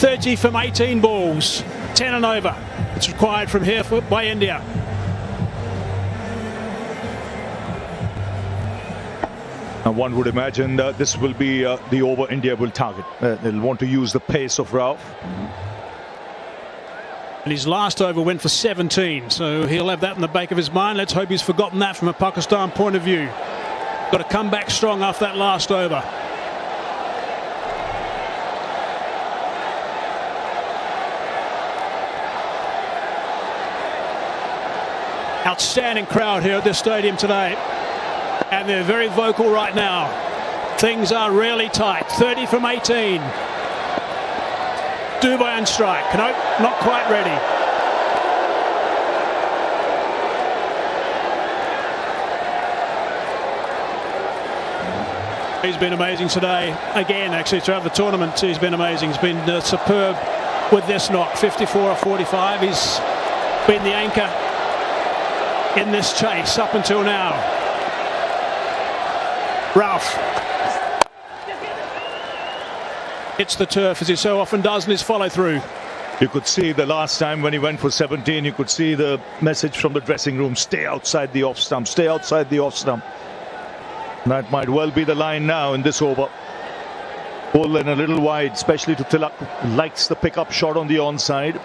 30 from 18 balls, 10 and over. It's required from here by India. And one would imagine that this will be the over India will target. They'll want to use the pace of Rauf. And his last over went for 17, so he'll have that in the back of his mind. Let's hope he's forgotten that from a Pakistan point of view. Got to come back strong after that last over. Outstanding crowd here at this stadium today, and they're very vocal right now. Things are really tight. 30 from 18. Dubai on strike. Nope, not quite ready. He's been amazing today. Again, actually, throughout the tournament, he's been amazing. He's been superb with this knock. 54 or 45. He's been the anchor in this chase up until now. Rauf hits the turf as he so often does in his follow-through. You could see the last time when he went for 17, you could see the message from the dressing room: stay outside the off stump, stay outside the off stump. That might well be the line now in this over. Pull in a little wide, especially to Tilak, likes the pickup shot on the onside,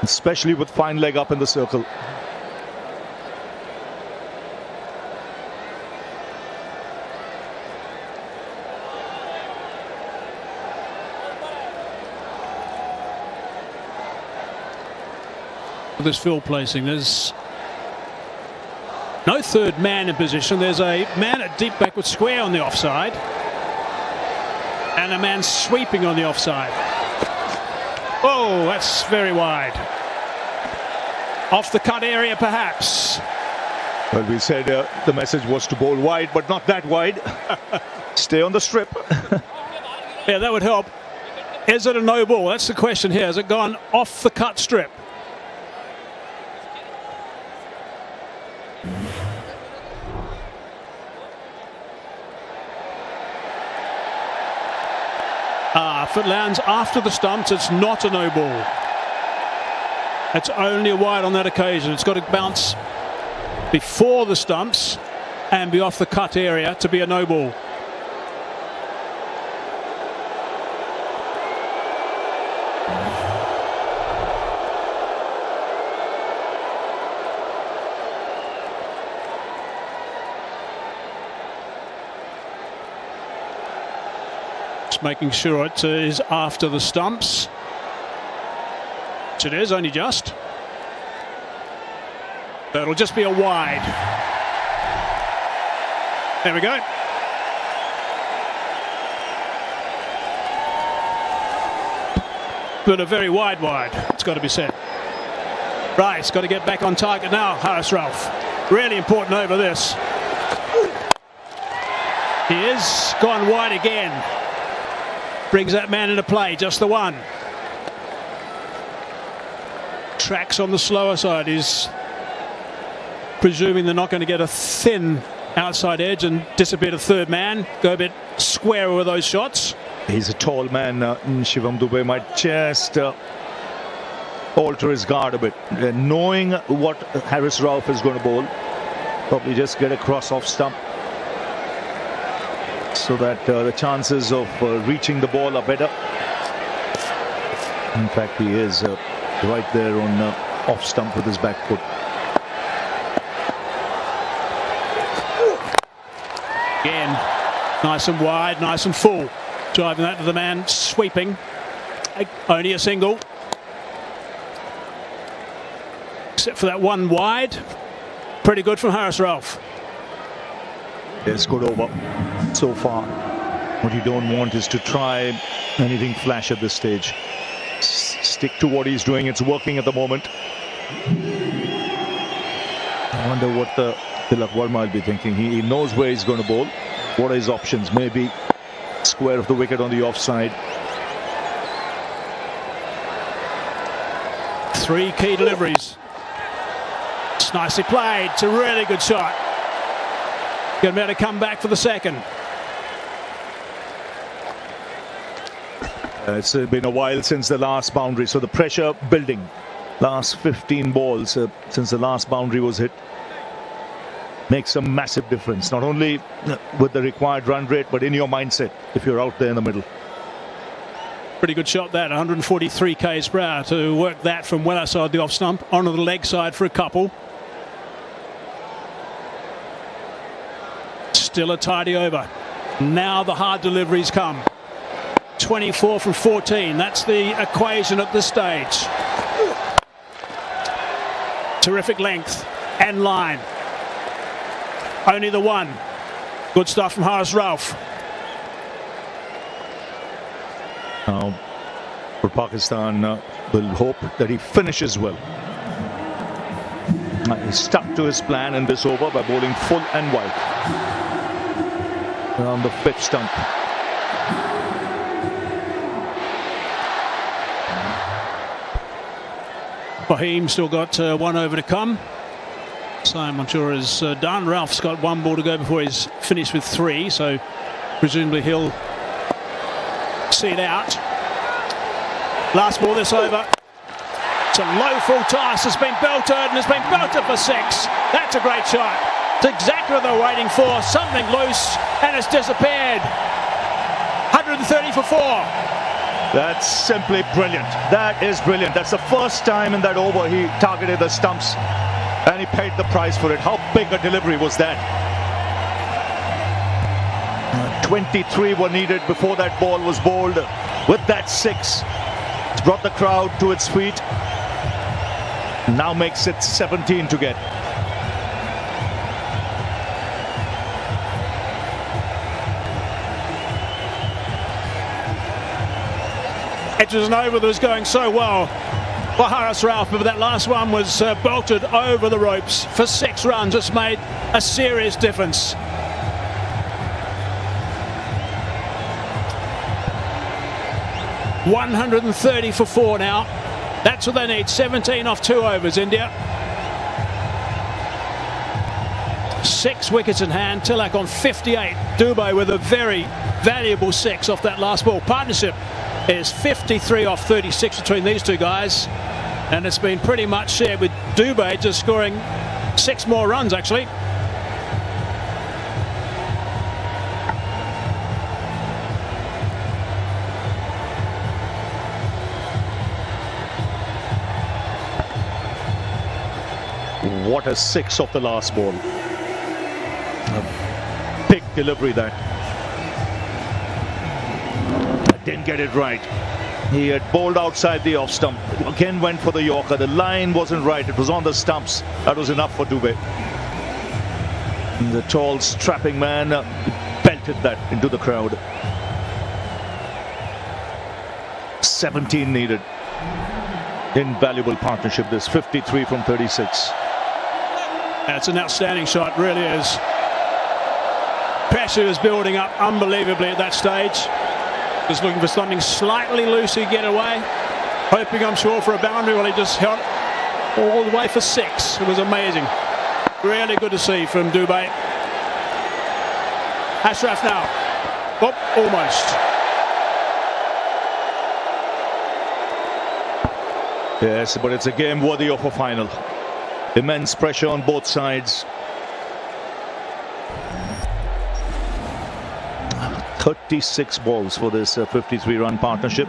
especially with fine leg up in the circle. This field placing, there's no third man in position. There's a man at deep backward square on the offside and a man sweeping on the offside. Oh, that's very wide. Off the cut area perhaps. Well, we said the message was to bowl wide, but not that wide. Stay on the strip. Yeah, that would help. Is it a no ball? That's the question here. Has it gone off the cut strip? If it lands after the stumps, it's not a no ball. It's only a wide on that occasion. It's got to bounce before the stumps and be off the cut area to be a no ball. Making sure it is after the stumps, which it is, only just. That'll just be a wide. There we go. But a very wide, it's got to be said. Right, it's got to get back on target now, Haris Rauf. Really important over this. He is gone wide again. Brings that man into play, just the one. Tracks on the slower side. He's presuming they're not going to get a thin outside edge and disappear to third man. Go a bit square with those shots. He's a tall man. Shivam Dube might just alter his guard a bit. Knowing what Haris Rauf is going to bowl, probably just get across off stump, so that the chances of reaching the ball are better. In fact, he is right there on off stump with his back foot. Again, nice and wide, nice and full. Driving that to the man sweeping. Only a single. Except for that one wide. Pretty good from Haris Rauf. It's good over so far. What you don't want is to try anything flash at this stage. Stick to what he's doing. It's working at the moment. I wonder what Tilak Verma will be thinking. He knows where he's going to bowl. What are his options? Maybe square of the wicket on the offside. 3 key deliveries. It's nicely played. It's a really good shot. Going to be able to come back for the second. It's been a while since the last boundary, so the pressure building. Last 15 balls since the last boundary was hit makes a massive difference, not only with the required run rate, but in your mindset if you're out there in the middle. Pretty good shot that, 143 k's per hour to work that from well outside the off stump onto the leg side for a couple. Still a tidy over. Now the hard deliveries come. 24 from 14. That's the equation at this stage. Terrific length and line. Only the one. Good stuff from Haris Rauf. Now, for Pakistan, will hope that he finishes well. He stuck to his plan in this over by bowling full and wide around the fifth stump. Fahim still got one over to come. Sam Mansour is done. Ralph's got one ball to go before he's finished with three, so presumably he'll see it out. Last ball this over. It's a low full toss. It's been belted and it's been belted for six. That's a great shot. It's exactly what they're waiting for. Something loose and it's disappeared. 130 for four. That's simply brilliant. That is brilliant. That's the first time in that over he targeted the stumps and he paid the price for it. How big a delivery was that? 23 were needed before that ball was bowled. With that six, it's brought the crowd to its feet. Now makes it 17 to get. It was an over that was going so well for Haris Rauf, but that last one was bolted over the ropes for 6 runs. It's made a serious difference. $130 for 4 now. That's what they need. 17 off 2 overs, India. 6 wickets in hand. Tilak on 58. Dubey with a very valuable 6 off that last ball. Partnership is 53 off 36 between these two guys, and it's been pretty much shared with Dubey just scoring 6 more runs actually. What a 6 off the last ball. A big delivery that. Didn't get it right. He had bowled outside the off stump. Again went for the Yorker. The line wasn't right. It was on the stumps. That was enough for Dubey. The tall, strapping man belted that into the crowd. 17 needed. Invaluable partnership this. 53 from 36. That's an outstanding shot, really is. Pressure is building up unbelievably at that stage. Just looking for something slightly loose to get away. Hoping, I'm sure, for a boundary. Well, he just held all the way for 6. It was amazing. Really good to see from Dubey. Ashraf now. Oh, almost. Yes, but it's a game worthy of a final. Immense pressure on both sides. 36 balls for this 53-run partnership.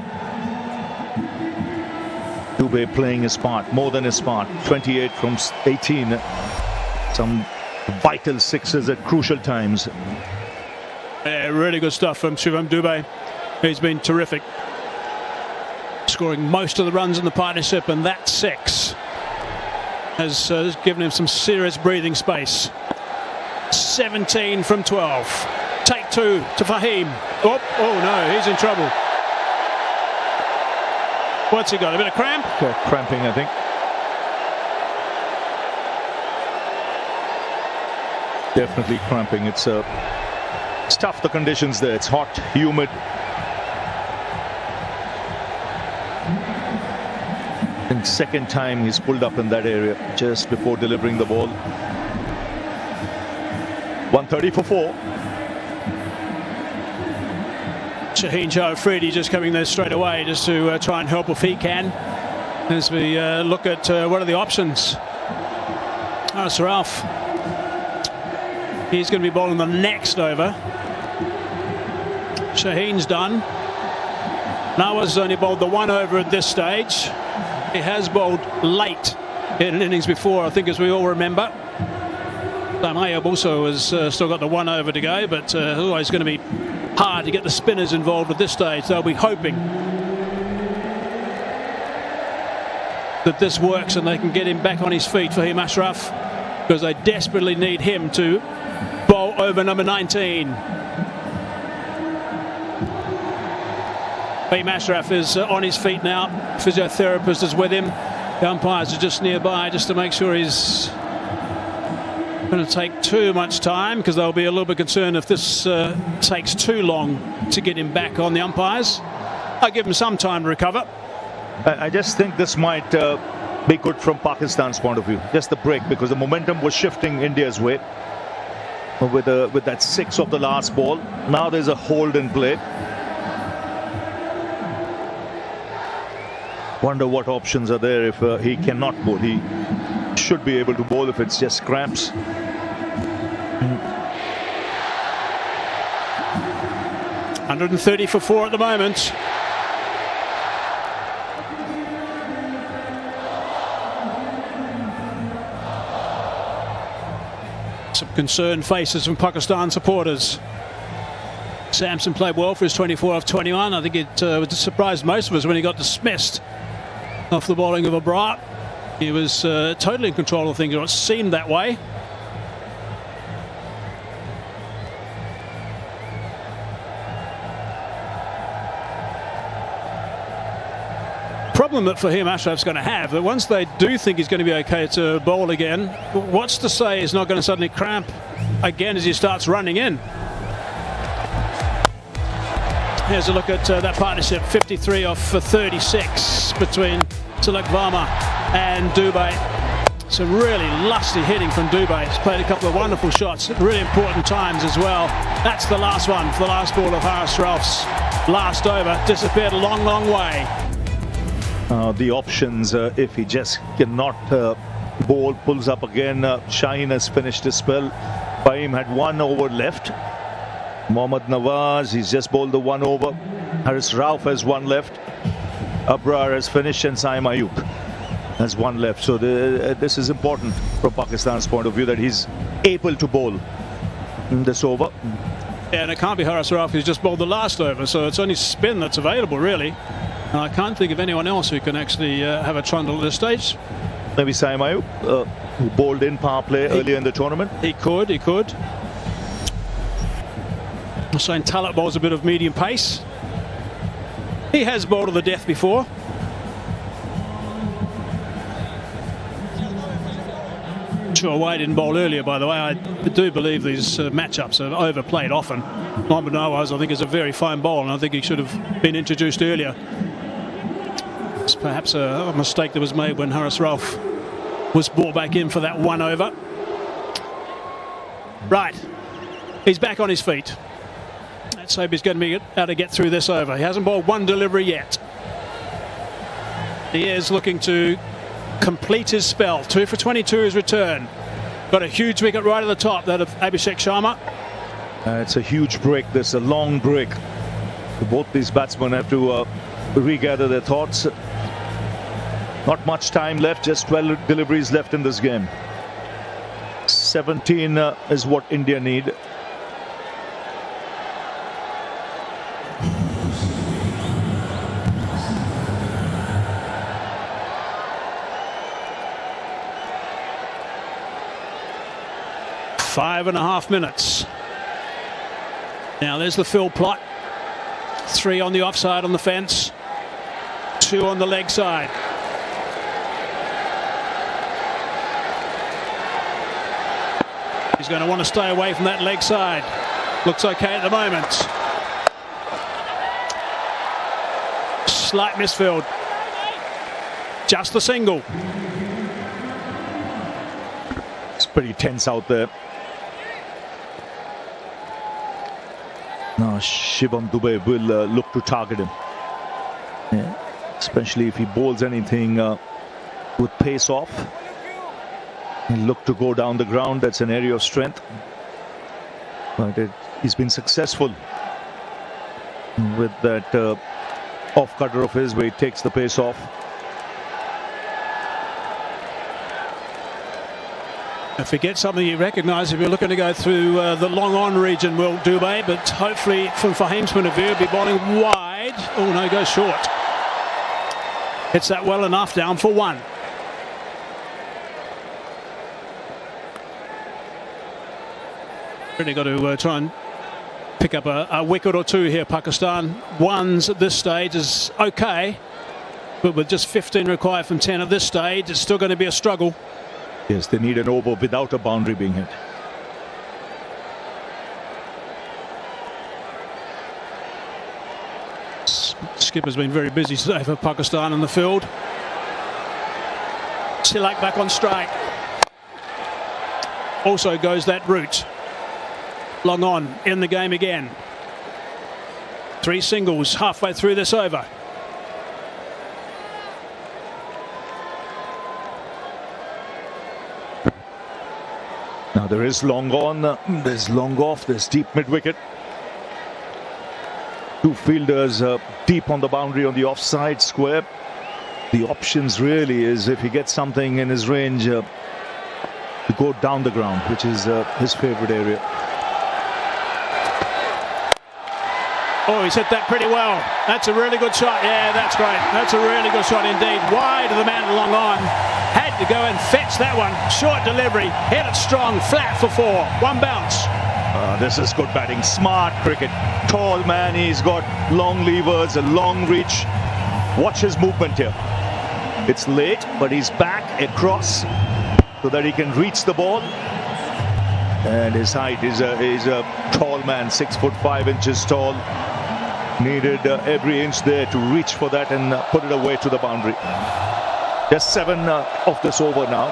Dubey playing his part, more than his part. 28 from 18. Some vital 6s at crucial times. Yeah, really good stuff from Shivam Dubey. He's been terrific, scoring most of the runs in the partnership, and that 6 has given him some serious breathing space. 17 from 12. Take 2 to Fahim. Oh no, he's in trouble. What's he got? A bit of cramp? Cramping, I think. Definitely cramping. It's tough, the conditions there. It's hot, humid. And second time he's pulled up in that area just before delivering the ball. 130 for 4. Shaheen Joe Afridi just coming there straight away just to try and help if he can. As we look at what are the options. Sir Ralph. He's going to be bowling the next over. Shaheen's done. Nawa's only bowled the one over at this stage. He has bowled late in innings before, I think, as we all remember. Ayub also has still got the one over to go, but it's always going to be hard to get the spinners involved at this stage. They'll be hoping that this works and they can get him back on his feet, Fahim Ashraf, because they desperately need him to bowl over number 19. Fahim Ashraf is on his feet now. Physiotherapist is with him. The umpires are just nearby just to make sure he's going to take too much time, because they'll be a little bit concerned if this takes too long to get him back on the umpires. I'll give him some time to recover. I just think this might be good from Pakistan's point of view. Just the break, because the momentum was shifting India's way with that 6 of the last ball. Now there's a hold in play. Wonder what options are there if he cannot bowl. He should be able to bowl if it's just cramps. 130 for 4 at the moment. Some concerned faces from Pakistan supporters. Samson played well for his 24 of 21. I think it surprised most of us when he got dismissed off the bowling of Abrar. He was totally in control of things, or it seemed that way. Problem that Fahim Ashraf's going to have, that once they do think he's going to be okay to bowl again, what's to say he's not going to suddenly cramp again as he starts running in? Here's a look at that partnership. 53 off for 36 between Tilak Varma and Dubey. Some really lusty hitting from Dubey. He's played a couple of wonderful shots at really important times as well. That's the last one for the last ball of Haris Ralph's last over. Disappeared a long, long way. The options, if he just cannot bowl, pulls up again. Shaheen has finished his spell. Fahim had 1 over left. Mohammad Nawaz, he's just bowled the 1 over. Haris Ralph has 1 left. Abrar has finished, and Saim Ayub has 1 left. So this is important from Pakistan's point of view, that he's able to bowl in this over. Yeah, and it can't be Haris Ralph who's just bowled the last over, so it's only spin that's available, really. And I can't think of anyone else who can actually have a trundle at this stage. Maybe Saim Ayub, who bowled in power play earlier in the tournament. He could. Hussain Talat bowls a bit of medium pace. He has bowled to the death before. Sure, Wade didn't bowl earlier, by the way. I do believe these matchups are overplayed often. Mohammad Nawaz, I think, is a very fine bowler, and I think he should have been introduced earlier. It's perhaps a mistake that was made when Haris Ralph was brought back in for that 1 over. Right, he's back on his feet. Let's hope he's going to be able to get through this over. He hasn't bowled 1 delivery yet. He is looking to complete his spell. 2 for 22 his return. Got a huge wicket right at the top, that of Abhishek Sharma. It's a huge break. There's a long break. Both these batsmen have to regather their thoughts. Not much time left, just 12 deliveries left in this game. 17 is what India need. Five and a half minutes. Now there's the fill plot. 3 on the offside on the fence. 2 on the leg side. He's going to want to stay away from that leg side. Looks okay at the moment. Slight misfield. Just the single. It's pretty tense out there. Now Shivam Dube will look to target him. Yeah. Especially if he bowls anything with pace off. He'll look to go down the ground. That's an area of strength. But he's been successful with that off cutter of his where he takes the pace off. If he gets something you recognise, if you're looking to go through the long on region, will Dube, but hopefully from Fahim's point of view, he'll be bowling wide. Oh no, goes short. Hits that well enough, down for one. Really got to try and pick up a wicket or two here, Pakistan. Ones at this stage is okay, but with just 15 required from 10 at this stage, it's still going to be a struggle. Yes, they need an over without a boundary being hit. Skipper's been very busy today for Pakistan in the field. Tilak back on strike. Also goes that route. Long on in the game again. 3 singles halfway through this over. Now there is long on, there's long off, there's deep mid wicket. 2 fielders deep on the boundary on the offside square. The options really is if he gets something in his range to go down the ground, which is his favourite area. Oh, he's hit that pretty well. That's a really good shot. Yeah, that's great. That's a really good shot indeed. Wide of the man, long on. Had to go and fetch that one. Short delivery. Hit it strong. Flat for 4. 1 bounce. This is good batting. Smart cricket. Tall man. He's got long levers, a long reach. Watch his movement here. It's late, but he's back across so that he can reach the ball. And his height is a tall man, 6'5" tall. Needed every inch there to reach for that and put it away to the boundary. Just 7 of this over now.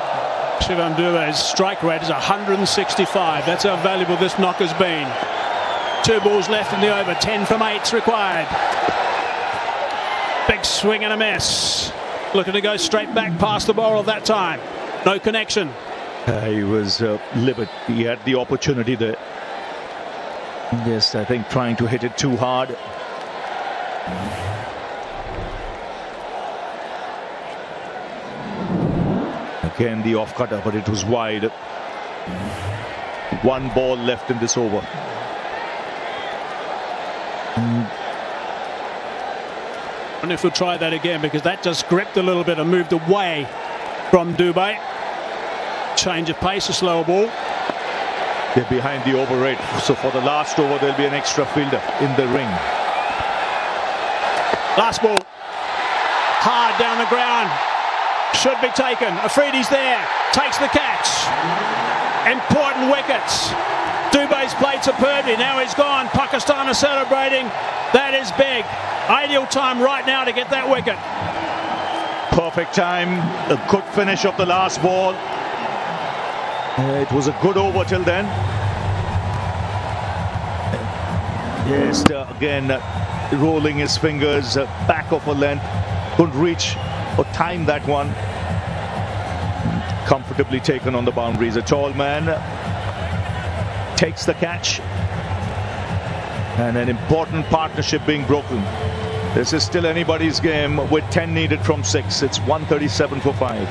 Shivam Dube's strike rate is 165. That's how valuable this knock has been. 2 balls left in the over. 10 from 8's required. Big swing and a miss. Looking to go straight back past the bowler that time. No connection. He was livid. He had the opportunity there. Yes, I think trying to hit it too hard. Again the off cutter, but it was wide. 1 ball left in this over. I wonder if we'll try that again, because that just gripped a little bit and moved away from Dube. Change of pace, a slower ball. They're behind the over rate, so for the last over there'll be an extra fielder in the ring. Last ball. Hard down the ground. Should be taken. Afridi's there. Takes the catch. Important wickets. Dube's played superbly. Now he's gone. Pakistan are celebrating. That is big. Ideal time right now to get that wicket. Perfect time. A good finish of the last ball. It was a good over till then. Yes, again, rolling his fingers back of a length. Couldn't reach or time that one. Comfortably taken on the boundaries. A tall man takes the catch. And an important partnership being broken. This is still anybody's game with 10 needed from 6. It's 137 for 5.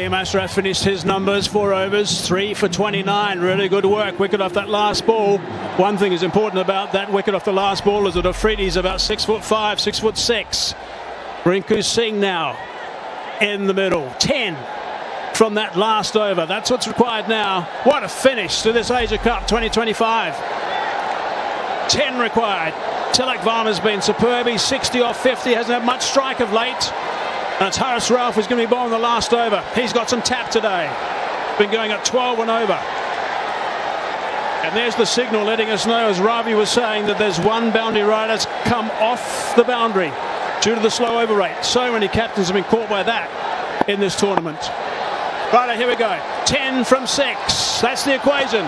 Ashraf finished his numbers, 4 overs, 3 for 29. Really good work. Wicket off that last ball. One thing is important about that wicket off the last ball is that Afridi's about 6'5", 6'6". Rinku Singh now in the middle. 10 from that last over. That's what's required now. What a finish to this Asia Cup 2025. 10 required. Tilak Varma's been superb. He's 60 off 50. Hasn't had much strike of late. And it's Haris Rauf who's going to be bowling the last over. He's got some tap today. Been going at 12 and over. And there's the signal letting us know, as Ravi was saying, that there's one boundary rider that's come off the boundary due to the slow over rate. So many captains have been caught by that in this tournament. Right, here we go. 10 from 6. That's the equation.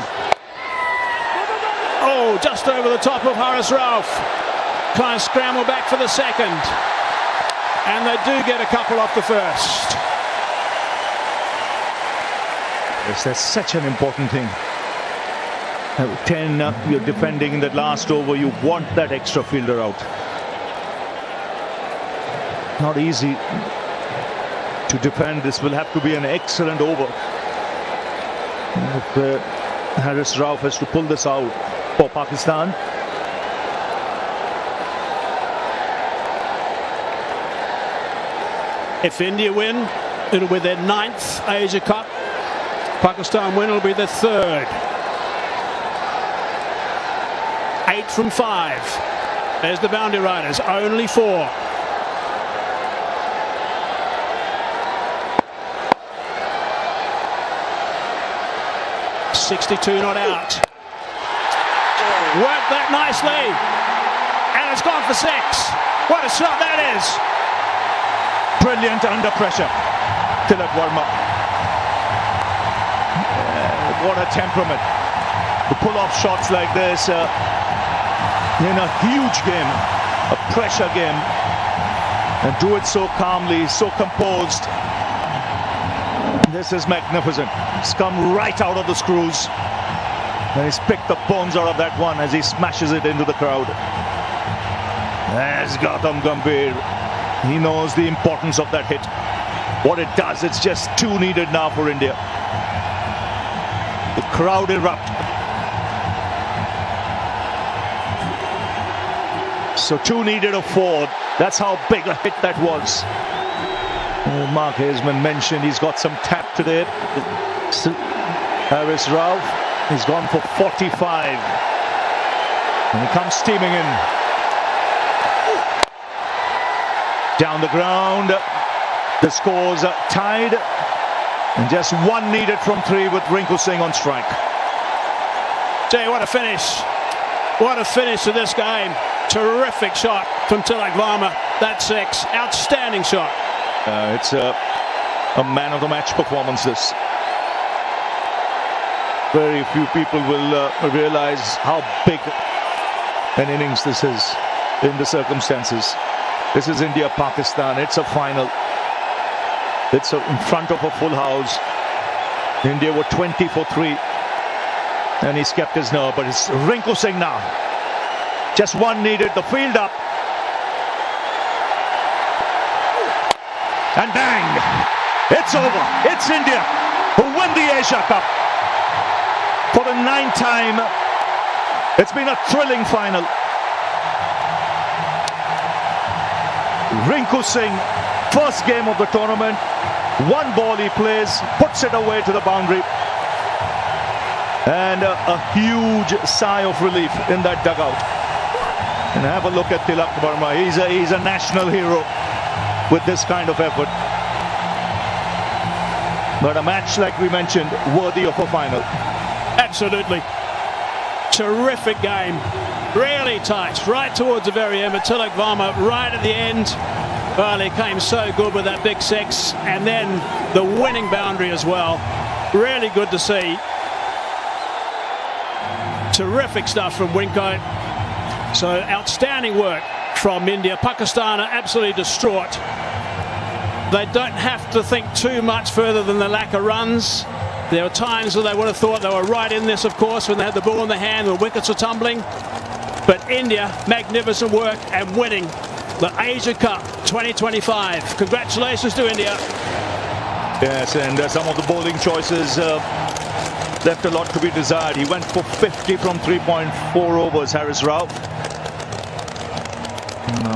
Oh, just over the top of Haris Rauf. Trying to scramble back for the second. And they do get a couple off the first. Yes, that's such an important thing. 10, you're defending in that last over. You want that extra fielder out. Not easy to defend. This will have to be an excellent over. If Haris Rauf has to pull this out for Pakistan. If India win, it'll be their 9th Asia Cup. Pakistan win, it'll be their 3rd. 8 from 5. There's the boundary riders, only 4. .62 not out. Worked that nicely. And it's gone for 6. What a shot that is. Brilliant under pressure. Tilak Varma. What a temperament. To pull off shots like this in a huge game, a pressure game, and do it so calmly, so composed. This is magnificent. It's come right out of the screws. And he's picked the bones out of that one as he smashes it into the crowd. There's Gautam Gambhir. He knows the importance of that hit. What it does, it's just 2 needed now for India. The crowd erupt. So 2 needed of 4. That's how big a hit that was. Mark Haseman mentioned he's got some tap today. Haris Rauf, he's gone for 45. And he comes steaming in. Down the ground, the scores are tied, and just 1 needed from 3 with Rinku Singh on strike. Gee, what a finish. What a finish to this game. Terrific shot from Tilak Varma. That's 6. Outstanding shot. It's a man of the match performance, this. Very few people will realize how big an innings this is in the circumstances. This is India-Pakistan. It's a final. It's in front of a full house. India were 20 for 3. And he's kept his nerve. But it's Rinku Singh now. Just 1 needed. The field up. And bang! It's over. It's India who win the Asia Cup. For the 9th time. It's been a thrilling final. Rinku Singh, first game of the tournament, 1 ball he plays, puts it away to the boundary, and a huge sigh of relief in that dugout. And have a look at Tilak Varma. He's a national hero with this kind of effort. But a match, like we mentioned, worthy of a final. Absolutely. Terrific game. Really tight, right towards the very end, but Tilak Varma right at the end. Well, he came so good with that big 6, and then the winning boundary as well. Really good to see. Terrific stuff from Winko. So outstanding work from India. Pakistan are absolutely distraught. They don't have to think too much further than the lack of runs. There were times when they would have thought they were right in this, of course, when they had the ball in the hand, the wickets were tumbling. But India, magnificent work and winning the Asia Cup 2025. Congratulations to India. Yes, and some of the bowling choices left a lot to be desired. He went for 50 from 3.4 overs, Haris Rao.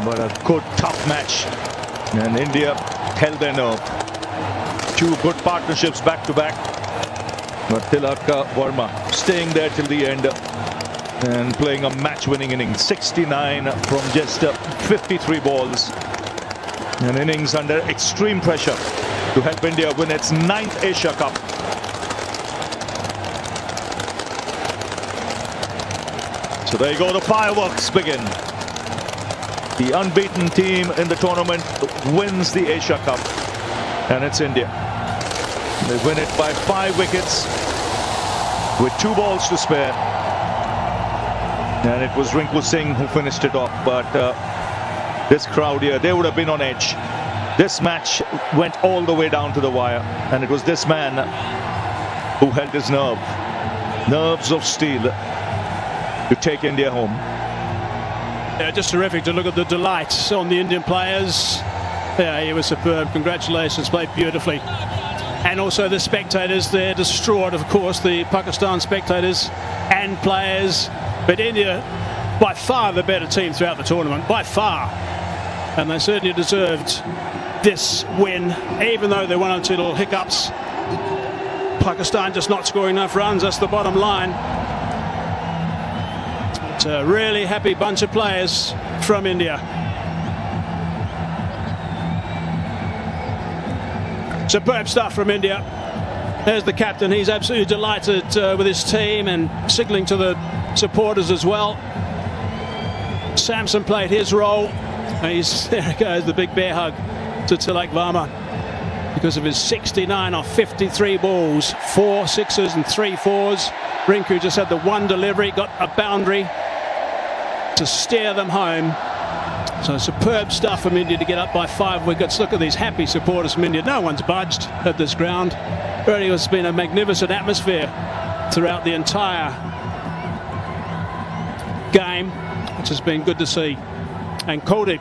But a good, tough match. And India held their nerve. Two good partnerships back to back. But Tilak Verma staying there till the end and playing a match-winning innings. 69 from just 53 balls. An innings under extreme pressure to help India win its 9th Asia Cup. So there you go, the fireworks begin. The unbeaten team in the tournament wins the Asia Cup, and it's India. They win it by 5 wickets with 2 balls to spare. And it was Rinku Singh who finished it off, but this crowd here, they would have been on edge. This match went all the way down to the wire, and it was this man who held his nerves of steel to take India home. Yeah, just terrific to look at the delights on the Indian players. Yeah, he was superb. Congratulations, played beautifully. And also the spectators, they're distraught, of course, the Pakistan spectators and players. But India, by far the better team throughout the tournament, by far. And they certainly deserved this win, even though there were 1 or 2 little hiccups. Pakistan just not scoring enough runs, that's the bottom line. It's a really happy bunch of players from India. Superb stuff from India. There's the captain. He's absolutely delighted with his team and signalling to the supporters as well. Samson played his role. There he goes, the big bear hug to Tilak Verma because of his 69 off 53 balls, 4 sixes and 3 fours. Rinku just had the 1 delivery, got a boundary to steer them home. So superb stuff from India to get up by 5 wickets. Look at these happy supporters from India. No one's budged at this ground. Really has been a magnificent atmosphere throughout the entire game, which has been good to see. And Kuldeep,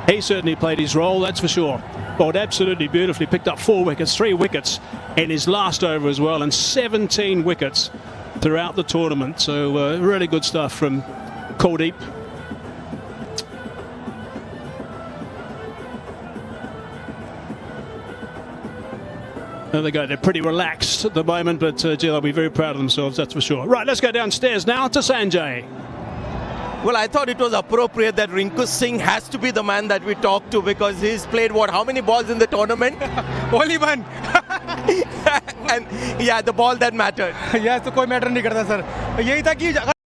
he certainly played his role, that's for sure. Bowled absolutely beautifully, picked up 4 wickets, 3 wickets in his last over as well, and 17 wickets throughout the tournament. So really good stuff from Kuldeep. There they go, they're pretty relaxed at the moment, but gee, they'll be very proud of themselves, that's for sure. Right, let's go downstairs now to Sanjay. Well, I thought it was appropriate that Rinku Singh has to be the man that we talk to, because he's played how many balls in the tournament? Only 1. And yeah, the ball that mattered. Yes, तो कोई matter नहीं करता sir. यही था कि